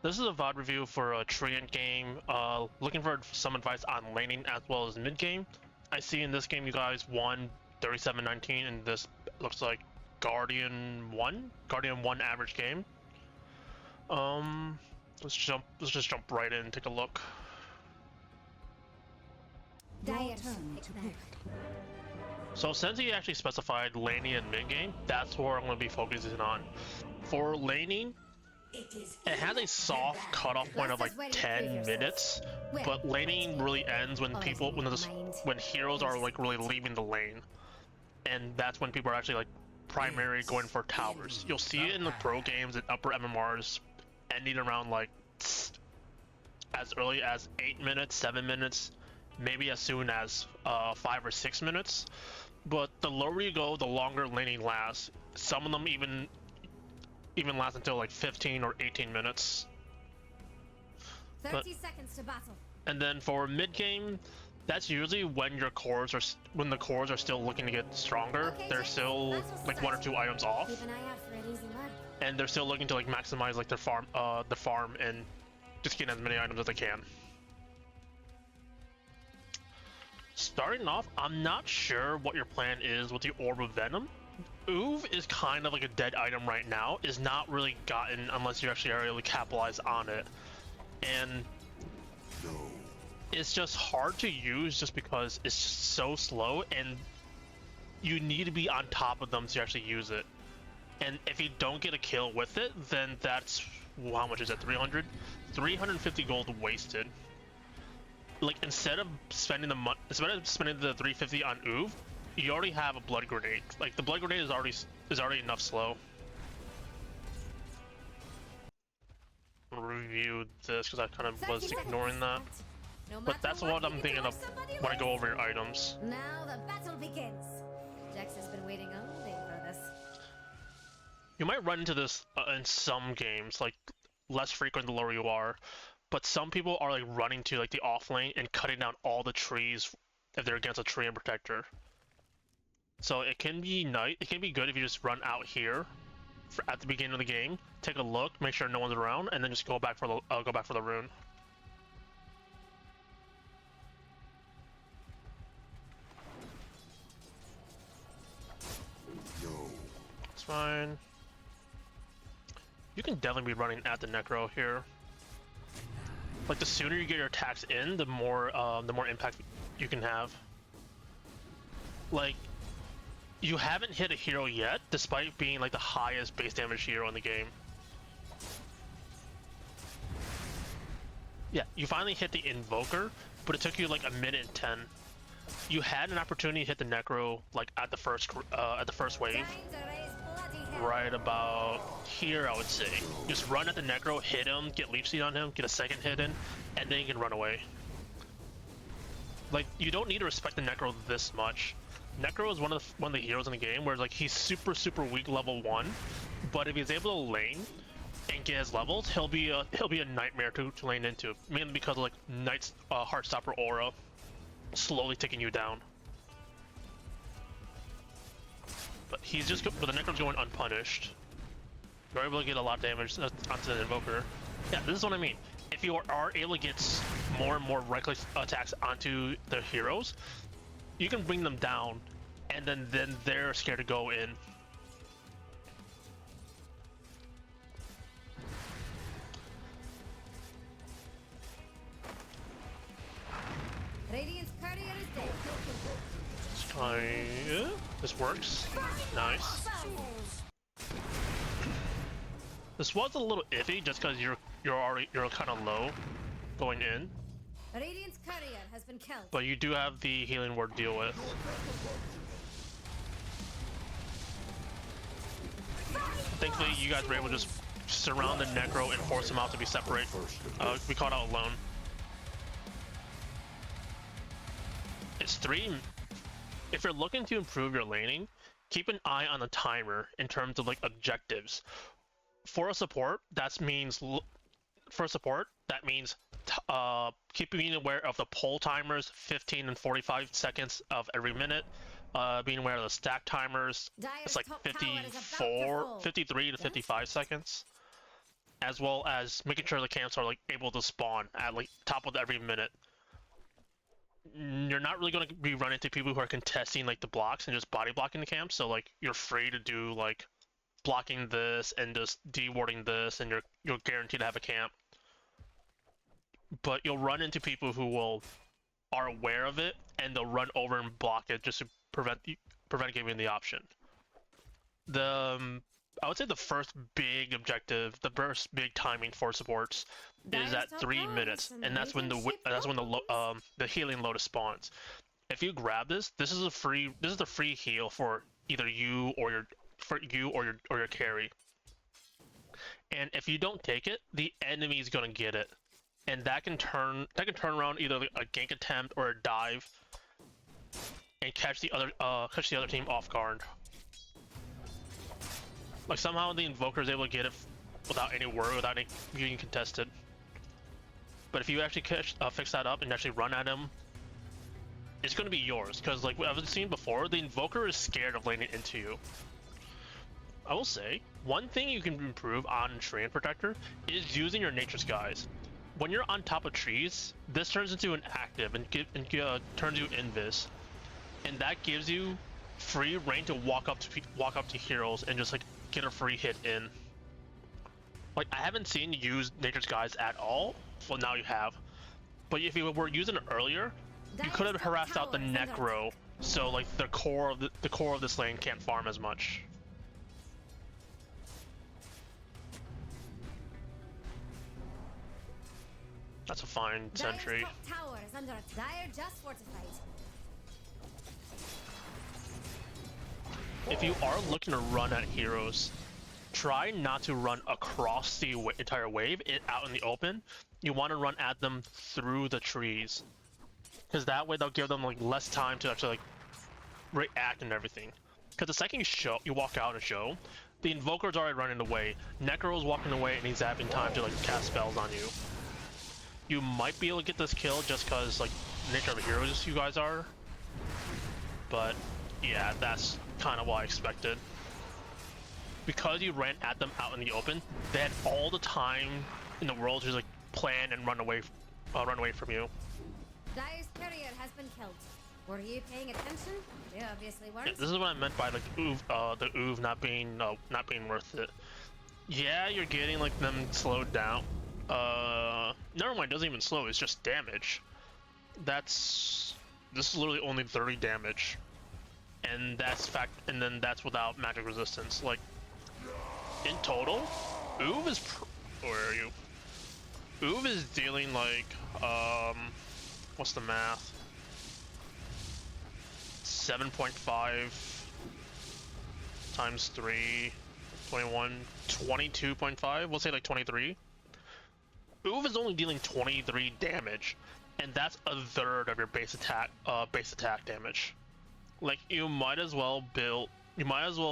This is a VOD review for a Treant game. Looking for some advice on laning as well as mid-game. I see in this game you guys won 37-19, and this looks like Guardian 1 average game. Let's just jump right in and take a look. So since he actually specified laning and mid-game, that's where I'm going to be focusing on. For laning, it has a soft cutoff point of like 10 minutes, but laning really ends when when heroes are like really leaving the lane, and that's when people are actually like primary going for towers. You'll see it in the pro games and upper MMRs ending around like as early as 8 minutes, 7 minutes, maybe as soon as 5 or 6 minutes. But the lower you go, the longer laning lasts. Some of them even last until like 15 or 18 minutes. 30 seconds to battle. And then for mid game, that's usually when the cores are still looking to get stronger. Okay, they're still like 1 or 2 items off, keep an eye out for an easy mark. and they're still looking to like maximize like their farm, and just get as many items as they can. Starting off, I'm not sure what your plan is with the Orb of Venom. Oov is kind of like a dead item right now, is not really gotten unless you actually are able to capitalize on it. And it's just hard to use just because it's just so slow, and you need to be on top of them to actually use it. And if you don't get a kill with it, then that's, how much is that, 300? 350 gold wasted. Like, instead of spending the 350 on Oov, you already have a blood grenade. Like, the blood grenade is already enough slow. I'm gonna review this because I kind of was ignoring that. But that's what I'm thinking of when I go over your items. Now the battle begins. Jax has been waiting all day for this. You might run into this in some games, like less frequent the lower you are. But some people are like running to like the off lane and cutting down all the trees if they're against a Treant protector. So it can be nice. It can be good if you just run out here at the beginning of the game, take a look, make sure no one's around, and then just go back for the rune. It's fine. You can definitely be running at the Necro here. Like, the sooner you get your attacks in, the more impact you can have. Like, you haven't hit a hero yet, despite being like the highest base damage hero in the game. Yeah, you finally hit the Invoker, but it took you like a minute and 10. You had an opportunity to hit the Necro like at the first wave. Right about here, I would say. Just run at the Necro, hit him, get Leech Seed on him, get a second hit in, and then you can run away. Like, you don't need to respect the Necro this much. Necro is one of the heroes in the game where like he's super weak level 1, but if he's able to lane and get his levels, he'll be a nightmare to lane into, mainly because of like Knight's Heartstopper aura slowly taking you down. But the Necro's going unpunished. You're able to get a lot of damage onto the Invoker. Yeah, this is what I mean. If you are able to get more and more reckless attacks onto the heroes, you can bring them down, and then they're scared to go in. Radiant's courier is dead. Let's try. This works. Nice. This was a little iffy just because you're kind of low going in. Radiant's courier has been killed. But you do have the healing ward to deal with. Thankfully, you guys were able to just surround the Necro and force him out to be separate. We caught out alone. It's 3. If you're looking to improve your laning, keep an eye on the timer in terms of like objectives. For a support, that means keep being aware of the pull timers, 15 and 45 seconds of every minute. Being aware of the stack timers, it's like 53 to 55 seconds. as well as making sure the camps are like able to spawn at like top of every minute. You're not really going to be running into people who are contesting like the blocks and just body blocking the camp, so like you're free to do like blocking this and just dewarding this, and you're guaranteed to have a camp. But you'll run into people who are aware of it, and they'll run over and block it just to prevent giving the option. I would say the first big objective, the first big timing for supports is at 3 minutes, and that's when the healing lotus spawns. If you grab this, this is a free heal for either you or your carry. And if you don't take it, the enemy's gonna get it, and that can turn around either a gank attempt or a dive, and catch the other team off guard. Like somehow the Invoker is able to get it without any worry, without any being contested. But if you actually fix that up and actually run at him, it's going to be yours. Because like I've seen before, the Invoker is scared of laning into you. I will say, one thing you can improve on Treant Protector is using your Nature Skies. When you're on top of trees, this turns into an active and turns you invis, and that gives you free reign to walk up to heroes and just like get a free hit in. Like I haven't seen you use Nature's Guys at all. Well, now you have. But if you were using it earlier, you could have harassed out the Necro, so like the core of this lane can't farm as much. That's a fine sentry. Tower is under Dire just fortified. If you are looking to run at heroes, try not to run across the entire wave out in the open. You want to run at them through the trees, because that way they'll give them like less time to actually like react and everything. Because the second you walk out and show, the Invoker's already running away, Necro's walking away, and he's having time to like cast spells on you. You might be able to get this kill just because like the nature of heroes you guys are, but yeah, that's kind of what I expected. Because you ran at them out in the open, they had all the time in the world to just like plan and run away from you. Dire's courier has been killed. Were you paying attention? You obviously weren't. Yeah, this is what I meant by like the oov not being worth it. Yeah, you're getting like them slowed down. Never mind, it doesn't even slow, it's just damage. This is literally only 30 damage. And then that's without magic resistance. Like, in total, oov is where are you? Oov is dealing like, what's the math? 7.5 times 3, 21, 22.5, we'll say like 23. Oov is only dealing 23 damage, and that's a third of your base attack damage. Like you might as well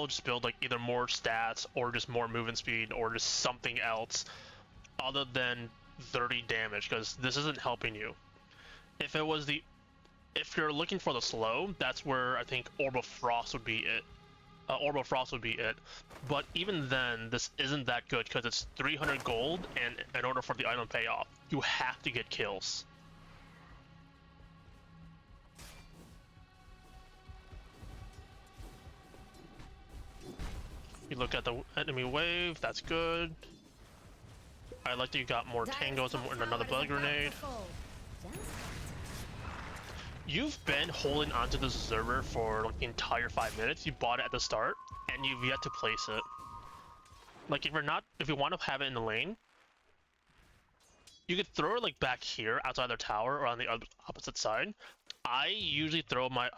just build like either more stats or just more movement speed or just something else other than 30 damage, because this isn't helping you. If you're looking for the slow, that's where I think Orb of Frost would be it. But even then, this isn't that good because it's 300 gold, and in order for the item payoff, you have to get kills. You look at the enemy wave, that's good. I like that you got more tangos and another bug grenade. You've been holding onto this observer for like the entire 5 minutes. You bought it at the start, and you've yet to place it. Like if you want to have it in the lane, you could throw it like back here outside their tower or on the opposite side. I usually throw my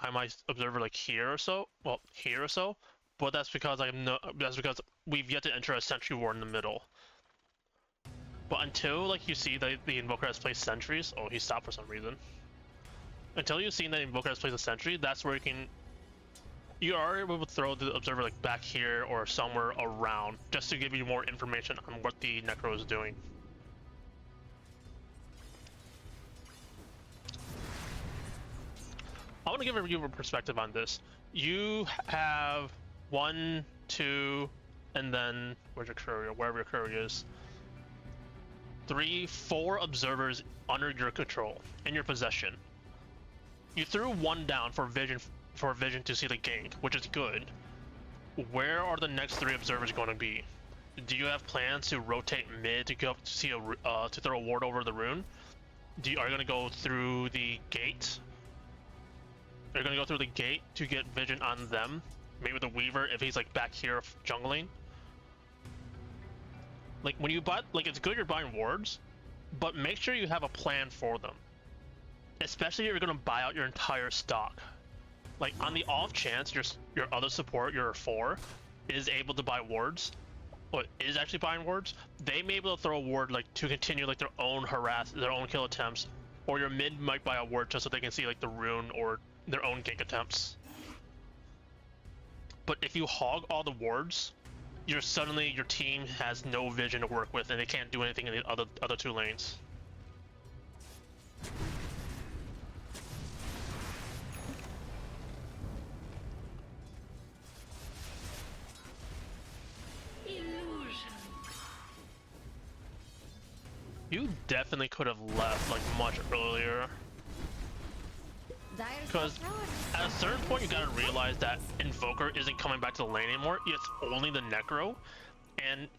observer like here or so. Well, here or so. But that's because we've yet to enter a sentry war in the middle. But until like you see that the Invoker has placed sentries, oh, he stopped for some reason. Until you've seen that Invoker has placed a sentry, that's where you are able to throw the observer like back here or somewhere around, just to give you more information on what the Necro is doing. I want to give you a perspective on this. You have 1, 2, and then where's your courier? Wherever your courier is. 4 observers under your control, in your possession. You threw 1 down for vision to see the gank, which is good. Where are the next 3 observers going to be? Do you have plans to rotate mid to go to see to throw a ward over the rune? Are you going to go through the gate? Are you going to go through the gate to get vision on them? Maybe with the Weaver if he's like back here jungling. Like when you buy, like it's good you're buying wards, but make sure you have a plan for them. Especially if you're going to buy out your entire stock. Like on the off chance your other support, your 4, is able to buy wards, or is actually buying wards, they may be able to throw a ward like to continue like their own kill attempts, or your mid might buy a ward just so they can see like the rune or their own gank attempts. But if you hog all the wards, your team has no vision to work with and they can't do anything in the other 2 lanes. You definitely could have left like much earlier. Because at a certain point you gotta realize that Invoker isn't coming back to the lane anymore, it's only the Necro. And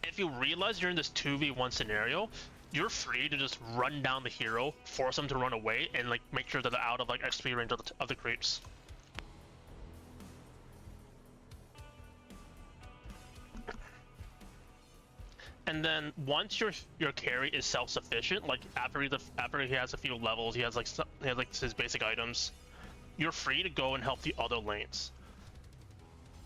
if you realize you're in this 2v1 scenario, you're free to just run down the hero, force them to run away, and like make sure that they're out of like XP range of the creeps. And then once your carry is self-sufficient, like after he has a few levels, he has like his basic items, you're free to go and help the other lanes.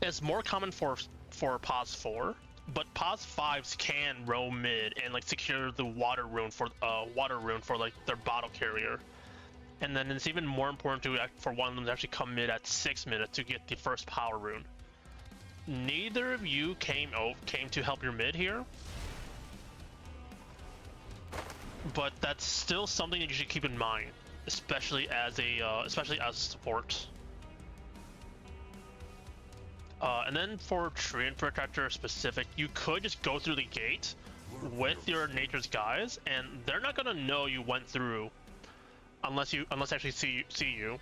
It's more common for POS 4, but POS 5s can roam mid and like secure the water rune for like their bottle carrier. And then it's even more important for one of them to actually come mid at 6 minutes to get the first power rune. Neither of you came to help your mid here. But that's still something that you should keep in mind, especially as a support. And then for Treant Protector specific, you could just go through the gate with your Nature's guys, and they're not gonna know you went through unless they actually see you.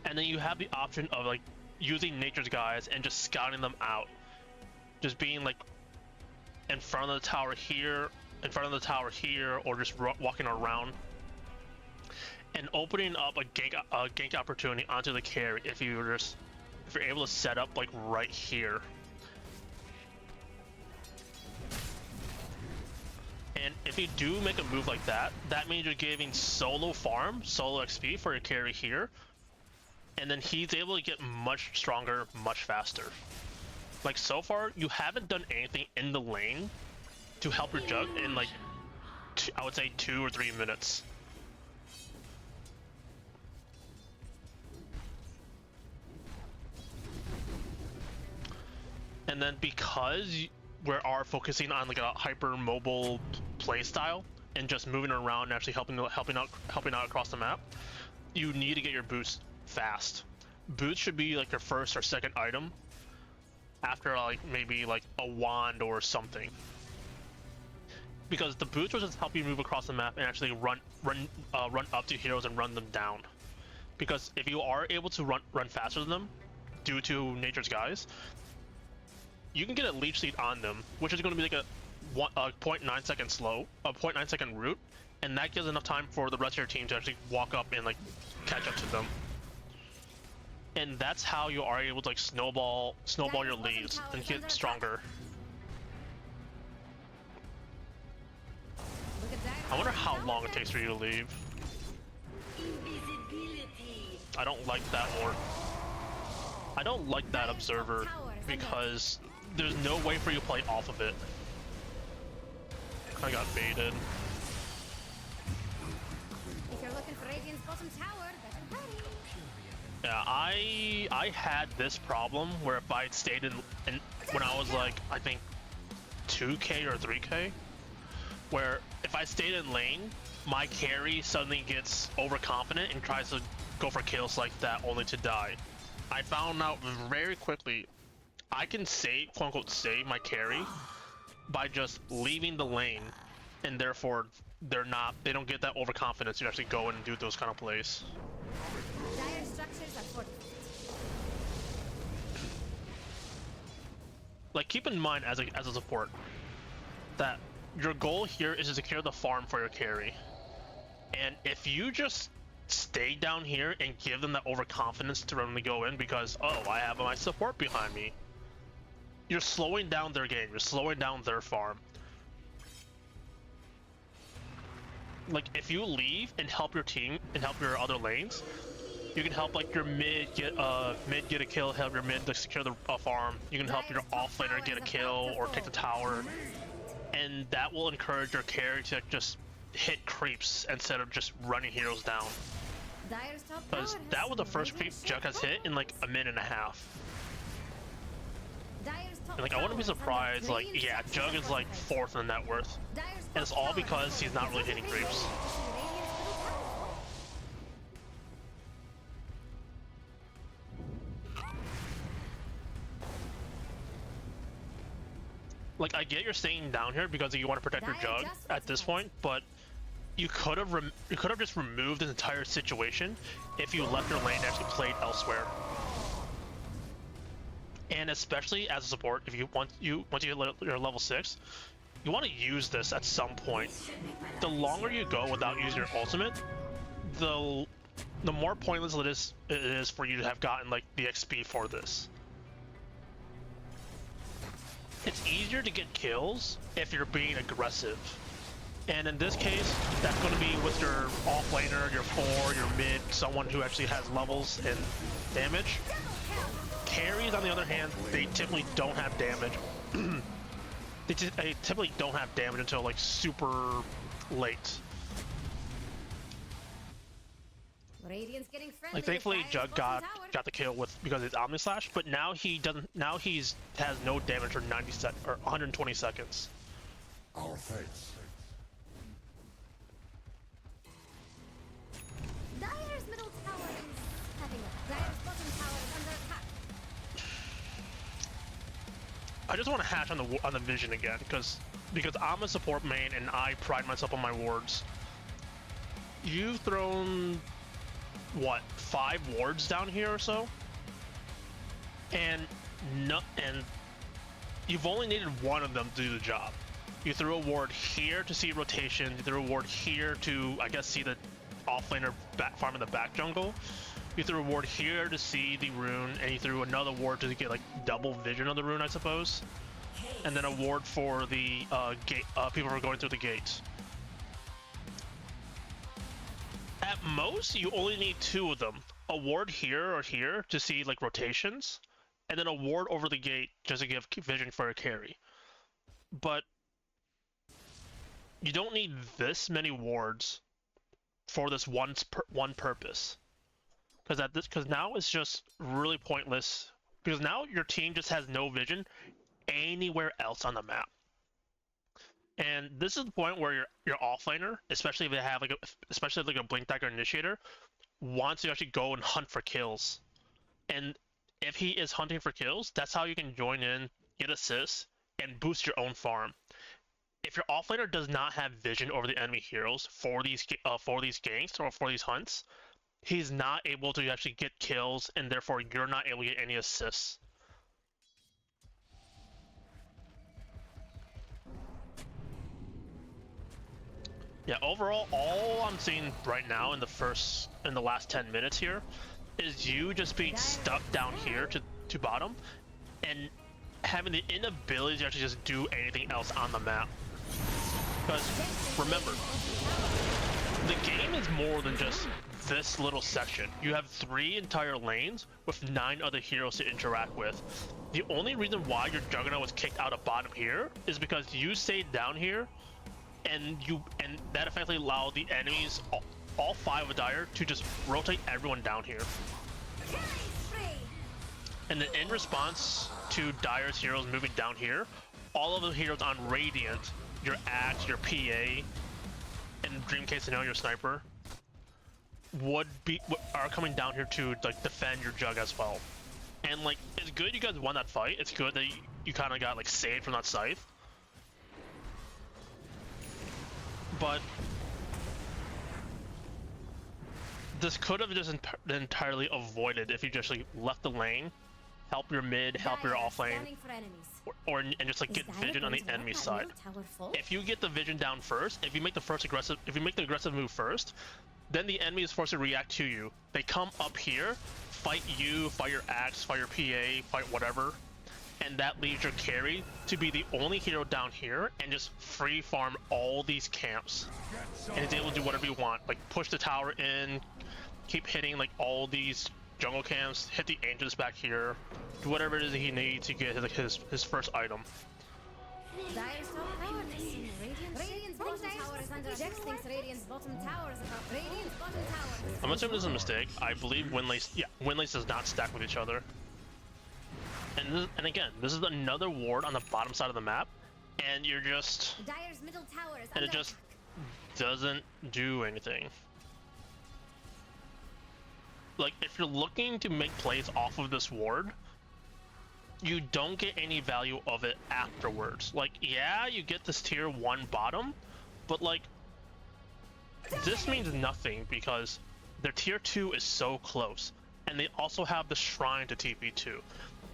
And then you have the option of like using Nature's guys and just scouting them out, just being like in front of the tower here. Or just walking around and opening up a gank opportunity onto the carry if you're able to set up like right here. And if you do make a move like that, that means you're giving solo XP for your carry here, and then he's able to get much stronger, much faster. Like so far, you haven't done anything in the lane to help your jug in like I would say 2 or 3 minutes. And then because we are focusing on like a hyper mobile play style and just moving around and actually helping out across the map, you need to get your boots fast. Boots should be like your first or second item after like maybe like a wand or something. Because the boots will just help you move across the map and actually run up to heroes and run them down. Because if you are able to run faster than them, due to Nature's guys, you can get a leech seed on them, which is going to be like a 0.9 second route, and that gives enough time for the rest of your team to actually walk up and like catch up to them. And that's how you are able to like snowball your leads and get stronger. I wonder how long it takes for you to leave. I don't like that ward. I don't like that observer because there's no way for you to play off of it. I got baited. If you're looking for Radiant's bottom tower, better hurry. Yeah, I had this problem where if I had stayed in when I was like I think 2k or 3k, where if I stayed in lane, my carry suddenly gets overconfident and tries to go for kills like that only to die. I found out very quickly I can save, quote unquote, save my carry by just leaving the lane, and therefore they don't get that overconfidence to actually go in and do those kind of plays. Dire structures are fortified. Like, keep in mind as a support that your goal here is to secure the farm for your carry. And if you just stay down here and give them that overconfidence to randomly go in because, oh, I have my support behind me, you're slowing down their game, you're slowing down their farm. Like, if you leave and help your team and help your other lanes, you can help like your mid get a kill, help your mid to secure the farm. You can help your offlaner get a kill or take the tower, and that will encourage your carry to just hit creeps instead of just running heroes down. Because that was the first creep Jug has hit in like a minute and a half. And like, I wouldn't be surprised, like, yeah, Jug is like 4th in net worth. And it's all because he's not really hitting creeps. Like, I get you're staying down here because you want to protect your Jug at this point, but you could have just removed this entire situation if you left your lane and actually played elsewhere. And especially as a support, if you once you hit your level 6, you want to use this at some point. The longer you go without using your ultimate, the more pointless it is for you to have gotten like the XP for this. It's easier to get kills if you're being aggressive. And in this case, that's going to be with your offlaner, your 4, your mid, someone who actually has levels and damage. Carries, on the other hand, they typically don't have damage. They typically don't have damage until like super late. Like, thankfully Jug got the kill because it's Omni Slash, but now he doesn't. Now has no damage for 120 seconds. Our fates. Dire's middle tower is having a Dire's bottom tower is under attack. I just want to hash on the vision again because I'm a support main and I pride myself on my wards. You've thrown what, 5 wards down here or so, and you've only needed one of them to do the job. You threw a ward here to see rotation. You threw a ward here to, I guess, see the offlaner farm in the back jungle. You threw a ward here to see the rune, and you threw another ward to get like double vision of the rune, I suppose. And then a ward for the people who are going through the gate. At most, you only need 2 of them. A ward here or here to see like rotations, and then a ward over the gate just to give vision for a carry. But you don't need this many wards for this one purpose. Because now it's just really pointless. Because now your team just has no vision anywhere else on the map. And this is the point where your offlaner, especially if they have like a blink dagger initiator, wants to actually go and hunt for kills. And if he is hunting for kills, that's how you can join in, get assists, and boost your own farm. If your offlaner does not have vision over the enemy heroes for these ganks or for these hunts, he's not able to actually get kills, and therefore you're not able to get any assists. Yeah, overall, all I'm seeing right now in the last 10 minutes here is you just being stuck down here to bottom and having the inability to actually just do anything else on the map. Because remember, the game is more than just this little section. You have 3 entire lanes with 9 other heroes to interact with. The only reason why your Juggernaut was kicked out of bottom here is because you stayed down here, and that effectively allowed the enemies, all 5 of Dire, to just rotate everyone down here. And then in response to Dire's heroes moving down here, all of the heroes on Radiant, your Axe, your PA, and dream case scenario, your Sniper, are coming down here to like defend your Jug as well. And like, it's good you guys won that fight. It's good that you kind of got like saved from that scythe. but this could have just been entirely avoided if you just like left the lane, help your mid, help your off lane, or and just like get vision on the enemy side. If you get the vision down first, if you make the aggressive move first, then the enemy is forced to react to you. They come up here, fight you, fight your axe, fight your PA, fight whatever, and that leaves your carry to be the only hero down here and just free farm all these camps. And he's able to do whatever you want, like push the tower in, keep hitting like all these jungle camps, hit the ancients back here, do whatever it is that he needs to get his first item. I'm assuming this is a mistake. I believe Windlace does not stack with each other. And again, this is another ward on the bottom side of the map, and you're just and it just doesn't do anything. Like, if you're looking to make plays off of this ward, you don't get any value of it afterwards. Like, yeah, you get this tier 1 bottom, but like, this means nothing because their tier 2 is so close, and they also have the shrine to TP to.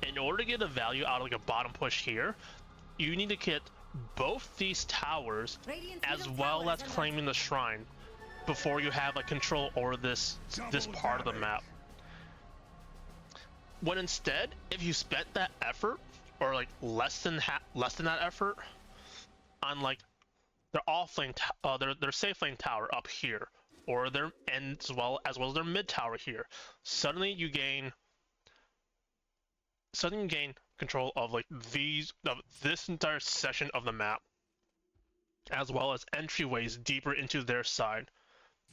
In order to get a value out of like a bottom push here, you need to get both these towers as well as claiming the shrine before you have like control over this part of the map. When instead, if you spent that effort, or like less than that effort, on like their off lane, their safe lane tower up here, or their as well as their mid tower here, suddenly you gain control of like this entire section of the map, as well as entryways deeper into their side,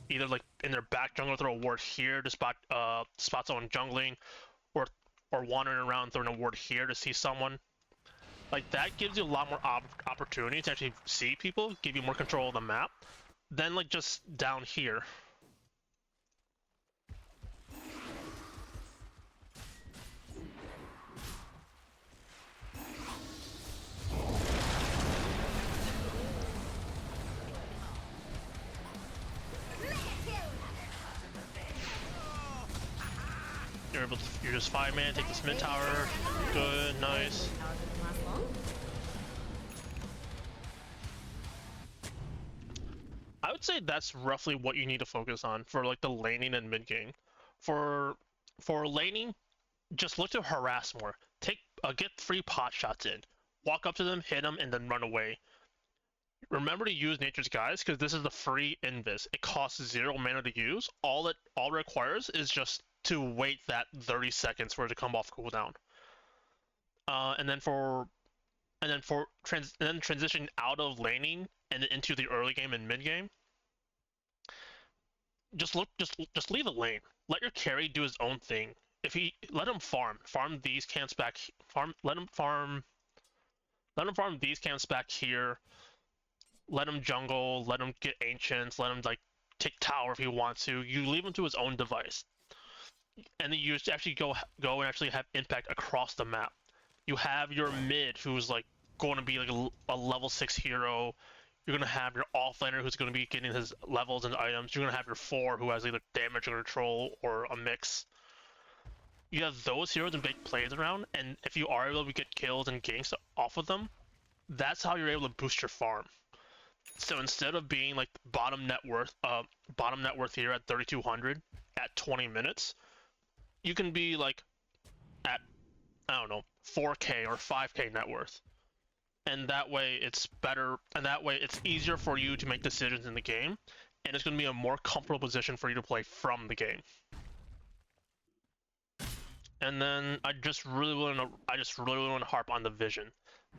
either like in their back jungle, throw a ward here to spot someone jungling, or wandering around throwing a ward here to see someone. Like, that gives you a lot more opportunity to actually see people, give you more control of the map than like just down here. You're just 5-man, take this mid tower. Good, nice. I would say that's roughly what you need to focus on for like the laning and mid game. For laning, just look to harass more. Get 3 pot shots in. Walk up to them, hit them, and then run away. Remember to use Nature's Guise, because this is the free invis. It costs 0 mana to use. All it requires is just to wait that 30 seconds for it to come off cooldown. And then transitioning out of laning and into the early game and mid game, just leave the lane. Let your carry do his own thing. Let him farm these camps back. Let him farm these camps back here. Let him jungle. Let him get ancients. Let him like take tower if he wants to. You leave him to his own device, and then you just actually go and actually have impact across the map. You have your mid, who's like going to be like a level 6 hero. You're going to have your offlaner, who's going to be getting his levels and items. You're going to have your 4, who has either damage or control or a mix. You have those heroes and big plays around, and if you are able to get kills and ganks off of them, that's how you're able to boost your farm. So instead of being like bottom net worth here at 3,200 at 20 minutes, you can be like at, I don't know, 4K or 5K net worth. And that way it's better, and that way it's easier for you to make decisions in the game, and it's going to be a more comfortable position for you to play from the game. And then I just really want to harp on the vision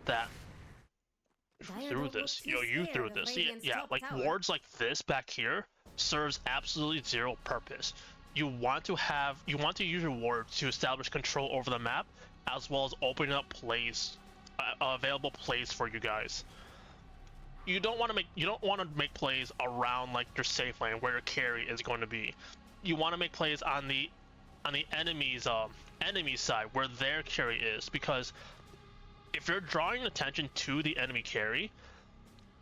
that through this, you threw this. Yeah, like wards like this back here serves absolutely 0 purpose. You want to use your wards to establish control over the map, as well as opening up plays, available plays for you guys. You don't want to make plays around like your safe lane where your carry is going to be. You want to make plays on the enemy's side where their carry is, because if you're drawing attention to the enemy carry,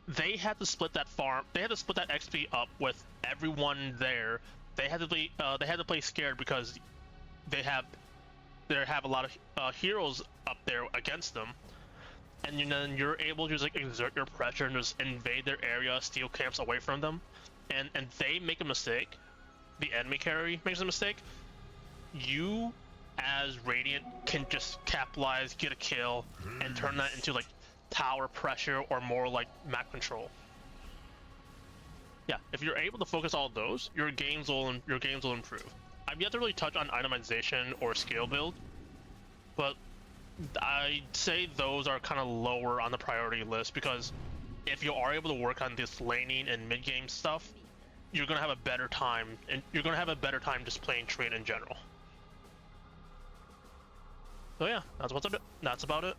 they had to split that farm. They had to split that XP up with everyone there. They had to play. They had to play scared because they have a lot of heroes up there against them, and then you're able to just like exert your pressure and just invade their area, steal camps away from them, and they make a mistake. The enemy carry makes a mistake. You, as Radiant, can just capitalize, get a kill, and turn that into like tower pressure or more like map control. Yeah, if you're able to focus all of those, your games will improve. I've yet to really touch on itemization or skill build, but I'd say those are kind of lower on the priority list because if you are able to work on this laning and mid game stuff, you're gonna have a better time, and you're gonna have a better time just playing Treant in general. So yeah, that's about it.